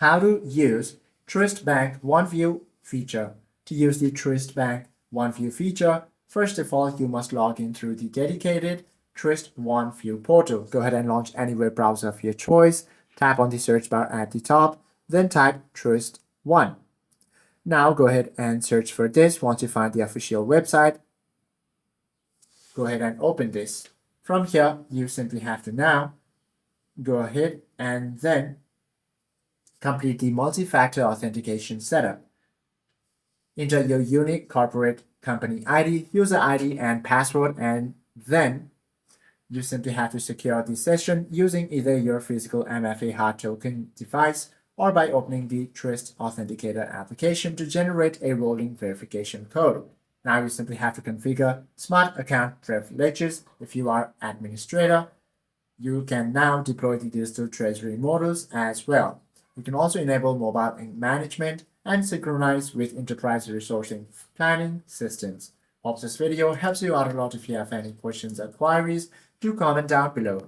How to use Truist Bank One View feature. To use the Truist Bank One View feature, first of all, you must log in through the dedicated Truist One View portal. Go ahead and launch any web browser of your choice. Tap on the search bar at the top, then type Truist One. Now go ahead and search for this. Once you find the official website, go ahead and open this. From here, you simply have to now go ahead and then complete the multi-factor authentication setup. Enter your unique corporate company ID, user ID, and password, and then you simply have to secure the session using either your physical MFA hard token device or by opening the Truist Authenticator application to generate a rolling verification code. Now you simply have to configure smart account privileges. If you are administrator, you can now deploy the digital treasury models as well. You can also enable mobile management and synchronize with enterprise resourcing planning systems. Hope this video helps you out a lot. If you have any questions or queries, do comment down below.